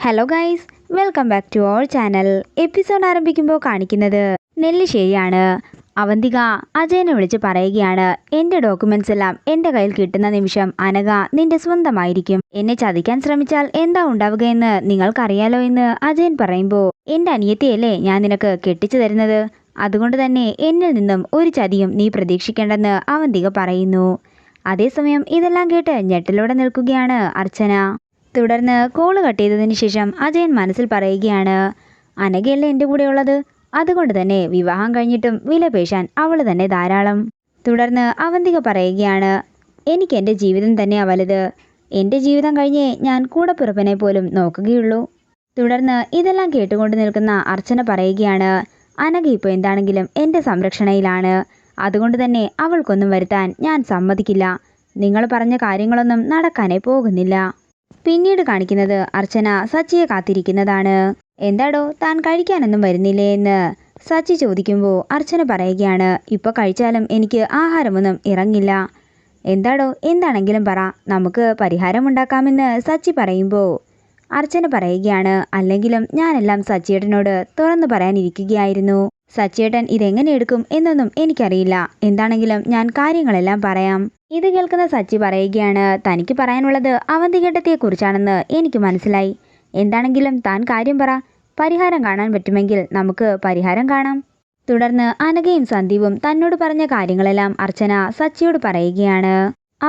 Hello guys, welcome back to our channel. Episode ആരംഭിക്കുമ്പോൾ കാണിക്കുന്നത് നെല്ലിശ്ശേരിയാണ്. അവന്തിക അജയനെ വിളിച്ച് പറയുകയാണ്, എൻ്റെ ഡോക്യുമെന്റ്സ് എല്ലാം എൻ്റെ കയ്യിൽ കിട്ടുന്ന നിമിഷം അനഘ നിന്റെ സ്വന്തമായിരിക്കും. എന്നെ ചതിക്കാൻ ശ്രമിച്ചാൽ എന്താ ഉണ്ടാവുകയെന്ന് നിങ്ങൾക്കറിയാലോ എന്ന് അജയൻ പറയുമ്പോൾ, എൻ്റെ അനിയത്തിയല്ലേ ഞാൻ നിനക്ക് കെട്ടിച്ചു തരുന്നത്, അതുകൊണ്ട് തന്നെ എന്നിൽ നിന്നും ഒരു ചതിയും നീ പ്രതീക്ഷിക്കേണ്ടെന്ന് അവന്തിക പറയുന്നു. അതേസമയം ഇതെല്ലാം കേട്ട് ഞെട്ടലോടെ നിൽക്കുകയാണ് അർച്ചന. തുടർന്ന് കോള് കട്ട് ചെയ്തതിന് ശേഷം അജയൻ മനസ്സിൽ പറയുകയാണ്, അനഘയല്ലേ എൻ്റെ കൂടെ ഉള്ളത്, അതുകൊണ്ട് തന്നെ വിവാഹം കഴിഞ്ഞിട്ടും വിലപേശാൻ അവൾ തന്നെ ധാരാളം. തുടർന്ന് അവന്തിക പറയുകയാണ്, എനിക്ക് എൻ്റെ ജീവിതം തന്നെയാ വലുത്, എൻ്റെ ജീവിതം കഴിഞ്ഞേ ഞാൻ കൂടപ്പിറപ്പിനെ പോലും നോക്കുകയുള്ളൂ. തുടർന്ന് ഇതെല്ലാം കേട്ടുകൊണ്ട് നിൽക്കുന്ന അർച്ചന പറയുകയാണ്, അനഘ ഇപ്പോൾ എന്താണെങ്കിലും എൻ്റെ സംരക്ഷണയിലാണ്, അതുകൊണ്ട് തന്നെ അവൾക്കൊന്നും വരുത്താൻ ഞാൻ സമ്മതിക്കില്ല. നിങ്ങൾ പറഞ്ഞ കാര്യങ്ങളൊന്നും നടക്കാനേ പോകുന്നില്ല. പിന്നീട് കാണിക്കുന്നത് അർച്ചന സച്ചിയെ കാത്തിരിക്കുന്നതാണ്. എന്താടോ താൻ കഴിക്കാനൊന്നും വരുന്നില്ലേ എന്ന് സച്ചി ചോദിക്കുമ്പോൾ അർച്ചന പറയുകയാണ്, ഇപ്പോൾ കഴിച്ചാലും എനിക്ക് ആഹാരമൊന്നും ഇറങ്ങില്ല. എന്താടോ എന്താണെങ്കിലും പറ, നമുക്ക് പരിഹാരമുണ്ടാക്കാമെന്ന് സച്ചി പറയുമ്പോൾ അർച്ചന പറയുകയാണ്, അല്ലെങ്കിലും ഞാനെല്ലാം സച്ചിയേട്ടനോട് തുറന്നു പറയാനിരിക്കുകയായിരുന്നു. സച്ചിയേട്ടൻ ഇതെങ്ങനെ എടുക്കും എന്നൊന്നും എനിക്കറിയില്ല, എന്താണെങ്കിലും ഞാൻ കാര്യങ്ങളെല്ലാം പറയാം. ഇത് കേൾക്കുന്ന സച്ചി പറയുകയാണ്, തനിക്ക് പറയാനുള്ളത് അവന്തികേട്ടത്തെക്കുറിച്ചാണെന്ന് എനിക്ക് മനസ്സിലായി. എന്താണെങ്കിലും താൻ കാര്യം പറ, പരിഹാരം കാണാൻ പറ്റുമെങ്കിൽ നമുക്ക് പരിഹാരം കാണാം. തുടർന്ന് അനഘയും സന്ദീപും തന്നോട് പറഞ്ഞ കാര്യങ്ങളെല്ലാം അർച്ചന സച്ചിയോട് പറയുകയാണ്.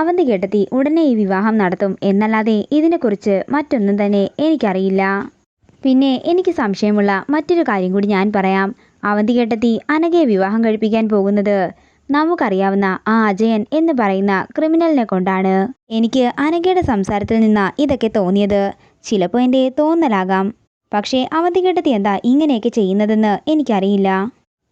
അവന്തികേട്ടത്തി ഉടനെ ഈ വിവാഹം നടത്തും എന്നല്ലാതെ ഇതിനെക്കുറിച്ച് മറ്റൊന്നും തന്നെ എനിക്കറിയില്ല. പിന്നെ എനിക്ക് സംശയമുള്ള മറ്റൊരു കാര്യം കൂടി ഞാൻ പറയാം. അവന്തികേട്ടത്തി അനഘയെ വിവാഹം കഴിപ്പിക്കാൻ പോകുന്നത് നമുക്കറിയാവുന്ന ആ അജയൻ എന്ന് പറയുന്ന ക്രിമിനലിനെ കൊണ്ടാണ്. എനിക്ക് അനഘയുടെ സംസാരത്തിൽ നിന്ന് ഇതൊക്കെ തോന്നിയത്. ചിലപ്പോൾ എൻ്റെ തോന്നലാകാം, പക്ഷേ അവന്തികേട്ടത്തി എന്താ ഇങ്ങനെയൊക്കെ ചെയ്യുന്നതെന്ന് എനിക്കറിയില്ല.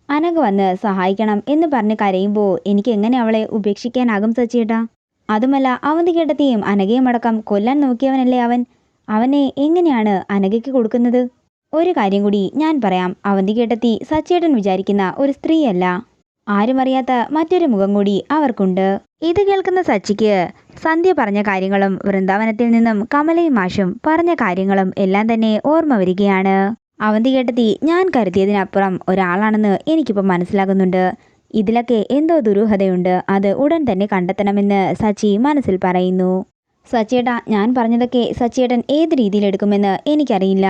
അനഘ വന്ന് സഹായിക്കണം എന്ന് പറഞ്ഞ് കരയുമ്പോൾ എനിക്ക് എങ്ങനെ അവളെ ഉപേക്ഷിക്കാനാകും സച്ചിയേട്ടാ? അതുമല്ല, അവന്തികേട്ടത്തെയും അനഘയും അടക്കം കൊല്ലാൻ നോക്കിയവനല്ലേ അവൻ. അവനെ എങ്ങനെയാണ് അനഘയ്ക്ക് കൊടുക്കുന്നത്? ഒരു കാര്യം കൂടി ഞാൻ പറയാം, അവന്തികേട്ടത്തി സച്ചിയേട്ടൻ വിചാരിക്കുന്ന ഒരു സ്ത്രീയല്ല. ആരും അറിയാത്ത മറ്റൊരു മുഖം കൂടി അവർക്കുണ്ട്. ഇത് കേൾക്കുന്ന സച്ചിക്ക് സന്ധ്യ പറഞ്ഞ കാര്യങ്ങളും വൃന്ദാവനത്തിൽ നിന്നും കമലയും മാഷും പറഞ്ഞ കാര്യങ്ങളും എല്ലാം തന്നെ ഓർമ്മ വരികയാണ്. അവന്തികേട്ടത്തി ഞാൻ കരുതിയതിനപ്പുറം ഒരാളാണെന്ന് എനിക്കിപ്പോൾ മനസ്സിലാകുന്നുണ്ട്. ഇതിലൊക്കെ എന്തോ ദുരൂഹതയുണ്ട്, അത് ഉടൻ തന്നെ കണ്ടെത്തണമെന്ന് സച്ചി മനസ്സിൽ പറയുന്നു. സച്ചിയേട്ടാ, ഞാൻ പറഞ്ഞതൊക്കെ സച്ചിയേട്ടൻ ഏത് രീതിയിലെടുക്കുമെന്ന് എനിക്കറിയില്ല,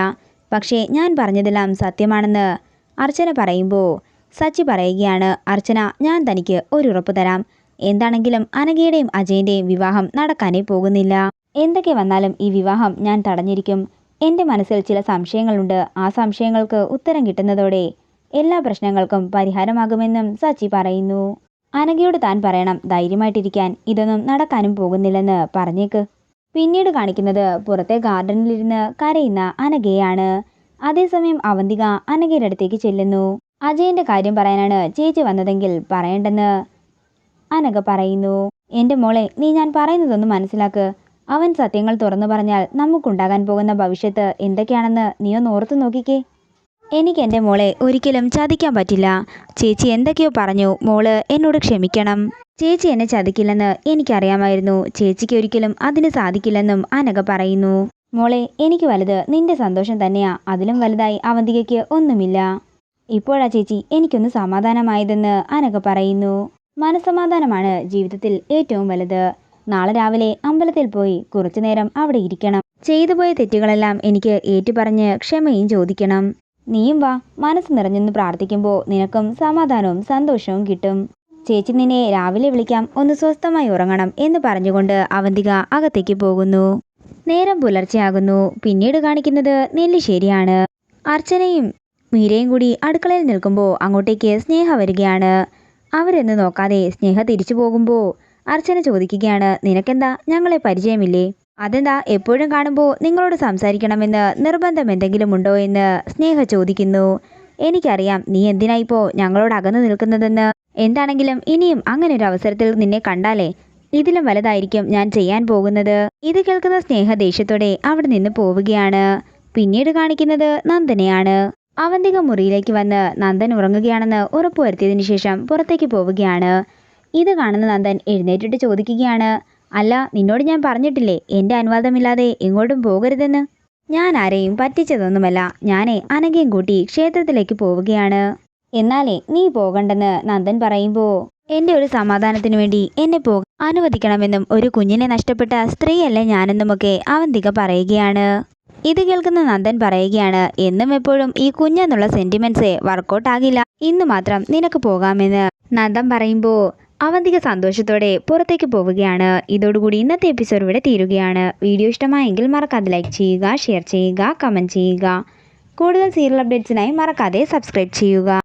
പക്ഷേ ഞാൻ പറഞ്ഞതെല്ലാം സത്യമാണെന്ന് അർച്ചന പറയുമ്പോൾ സച്ചി പറയുകയാണ്, അർച്ചന ഞാൻ തനിക്ക് ഒരു ഉറപ്പ് തരാം. എന്താണെങ്കിലും അനഘയുടെയും അജയൻ്റെയും വിവാഹം നടക്കാനേ പോകുന്നില്ല. എന്തൊക്കെ വന്നാലും ഈ വിവാഹം ഞാൻ തടഞ്ഞിരിക്കും. എൻ്റെ മനസ്സിൽ ചില സംശയങ്ങളുണ്ട്, ആ സംശയങ്ങൾക്ക് ഉത്തരം കിട്ടുന്നതോടെ എല്ലാ പ്രശ്നങ്ങൾക്കും പരിഹാരമാകുമെന്നും സച്ചി പറയുന്നു. അനഘയോട് താൻ പറയണം ധൈര്യമായിട്ടിരിക്കാൻ, ഇതൊന്നും നടക്കാനും പോകുന്നില്ലെന്ന് പറഞ്ഞേക്ക്. പിന്നീട് കാണിക്കുന്നത് പുറത്തെ ഗാർഡനിലിരുന്ന് കരയുന്ന അനഘയാണ്. അതേസമയം അവന്തിക അനഘയുടെ അടുത്തേക്ക് ചെല്ലുന്നു. അജയൻ്റെ കാര്യം പറയാനാണ് ചേച്ചി വന്നതെങ്കിൽ പറയണ്ടെന്ന് അനഘ പറയുന്നു. എൻ്റെ മോളെ, നീ ഞാൻ പറയുന്നതൊന്ന് മനസ്സിലാക്ക്. അവൻ സത്യങ്ങൾ തുറന്നു പറഞ്ഞാൽ നമുക്കുണ്ടാകാൻ പോകുന്ന ഭവിഷ്യത്ത് എന്തൊക്കെയാണെന്ന് നീ ഒന്ന് ഓർത്തു നോക്കിക്കേ. എനിക്ക് എൻ്റെ മോളെ ഒരിക്കലും ചതിക്കാൻ പറ്റില്ല. ചേച്ചി എന്തൊക്കെയോ പറഞ്ഞു, മോള് എന്നോട് ക്ഷമിക്കണം. ചേച്ചി എന്നെ ചതിക്കില്ലെന്ന് എനിക്കറിയാമായിരുന്നു, ചേച്ചിക്ക് ഒരിക്കലും അതിന് സാധിക്കില്ലെന്നും അനഘ പറയുന്നു. മോളെ, എനിക്ക് വലുത് നിന്റെ സന്തോഷം തന്നെയാ, അതിലും വലുതായി അവന്തികയ്ക്ക് ഒന്നുമില്ല. ഇപ്പോഴാ ചേച്ചി എനിക്കൊന്ന് സമാധാനമായതെന്ന് അനഘ പറയുന്നു. മനസ്സമാധാനമാണ് ജീവിതത്തിൽ ഏറ്റവും വലുത്. നാളെ രാവിലെ അമ്പലത്തിൽ പോയി കുറച്ചു നേരം അവിടെ ഇരിക്കണം. ചെയ്തുപോയ തെറ്റുകളെല്ലാം എനിക്ക് ഏറ്റുപറഞ്ഞ് ക്ഷമയും ചോദിക്കണം. നീയും വാ, മനസ്സ് നിറഞ്ഞെന്ന് പ്രാർത്ഥിക്കുമ്പോൾ നിനക്കും സമാധാനവും സന്തോഷവും കിട്ടും. ചേച്ചി നിന്നെ രാവിലെ വിളിക്കാം, ഒന്ന് സ്വസ്ഥമായി ഉറങ്ങണം എന്ന് പറഞ്ഞുകൊണ്ട് അവന്തിക അകത്തേക്ക് പോകുന്നു. നേരം പുലർച്ചെയാകുന്നു. പിന്നീട് കാണിക്കുന്നത് നെല്ലിശ്ശേരിയാണ്. അർച്ചനയും മീരയും കൂടി അടുക്കളയിൽ നിൽക്കുമ്പോൾ അങ്ങോട്ടേക്ക് സ്നേഹ വരികയാണ്. അവരെന്ന് നോക്കാതെ സ്നേഹ തിരിച്ചു പോകുമ്പോൾ അർച്ചന ചോദിക്കുകയാണ്, നിനക്കെന്താ ഞങ്ങളെ പരിചയമില്ലേ? അതെന്താ എപ്പോഴും കാണുമ്പോൾ നിങ്ങളോട് സംസാരിക്കണമെന്ന് നിർബന്ധം എന്തെങ്കിലും ഉണ്ടോ എന്ന് സ്നേഹ ചോദിക്കുന്നു. എനിക്കറിയാം നീ എന്തിനാ ഇപ്പോൾ ഞങ്ങളോട് അകന്നു നിൽക്കുന്നതെന്ന്. എന്താണെങ്കിലും ഇനിയും അങ്ങനെ ഒരു അവസരത്തിൽ നിന്നെ കണ്ടാലേ ഇതിലും വലുതായിരിക്കും ഞാൻ ചെയ്യാൻ പോകുന്നത്. ഇത് കേൾക്കുന്ന സ്നേഹ ദേഷ്യത്തോടെ അവിടെ നിന്ന് പോവുകയാണ്. പിന്നീട് കാണിക്കുന്നത് നന്ദനെയാണ്. അവന്തിക മുറിയിലേക്ക് വന്ന് നന്ദൻ ഉറങ്ങുകയാണെന്ന് ഉറപ്പുവരുത്തിയതിനു ശേഷം പുറത്തേക്ക് പോവുകയാണ്. ഇത് കാണുന്ന നന്ദൻ എഴുന്നേറ്റിട്ട് ചോദിക്കുകയാണ്, അല്ല നിന്നോട് ഞാൻ പറഞ്ഞിട്ടില്ലേ എൻ്റെ അനുവാദമില്ലാതെ എങ്ങോട്ടും പോകരുതെന്ന്? ഞാൻ ആരെയും പറ്റിച്ചതൊന്നുമല്ല. ഞാനേ അനഘയും കൂട്ടി ക്ഷേത്രത്തിലേക്ക് പോവുകയാണ്. എന്നാലേ നീ പോകണ്ടെന്ന് നന്ദൻ പറയുമ്പോൾ എൻ്റെ ഒരു സമാധാനത്തിനു വേണ്ടി എന്നെ അനുവദിക്കണമെന്നും ഒരു കുഞ്ഞിനെ നഷ്ടപ്പെട്ട സ്ത്രീയല്ലേ ഞാനെന്നുമൊക്കെ അവന്തിക പറയുകയാണ്. ഇത് കേൾക്കുന്ന നന്ദൻ പറയുകയാണ്, എന്നും എപ്പോഴും ഈ കുഞ്ഞെന്നുള്ള സെന്റിമെന്റ്സേ വർക്കൗട്ട് ആകില്ല. ഇന്ന് മാത്രം നിനക്ക് പോകാമെന്ന് നന്ദൻ പറയുമ്പോൾ അവന്തിക സന്തോഷത്തോടെ പുറത്തേക്ക് പോവുകയാണ്. ഇതോടുകൂടി ഇന്നത്തെ എപ്പിസോഡ് ഇവിടെ തീരുകയാണ്. വീഡിയോ ഇഷ്ടമായെങ്കിൽ മറക്കാതെ ലൈക്ക് ചെയ്യുക, ഷെയർ ചെയ്യുക, കമൻറ്റ് ചെയ്യുക. കൂടുതൽ സീരിയൽ അപ്ഡേറ്റ്സിനായി മറക്കാതെ സബ്സ്ക്രൈബ് ചെയ്യുക.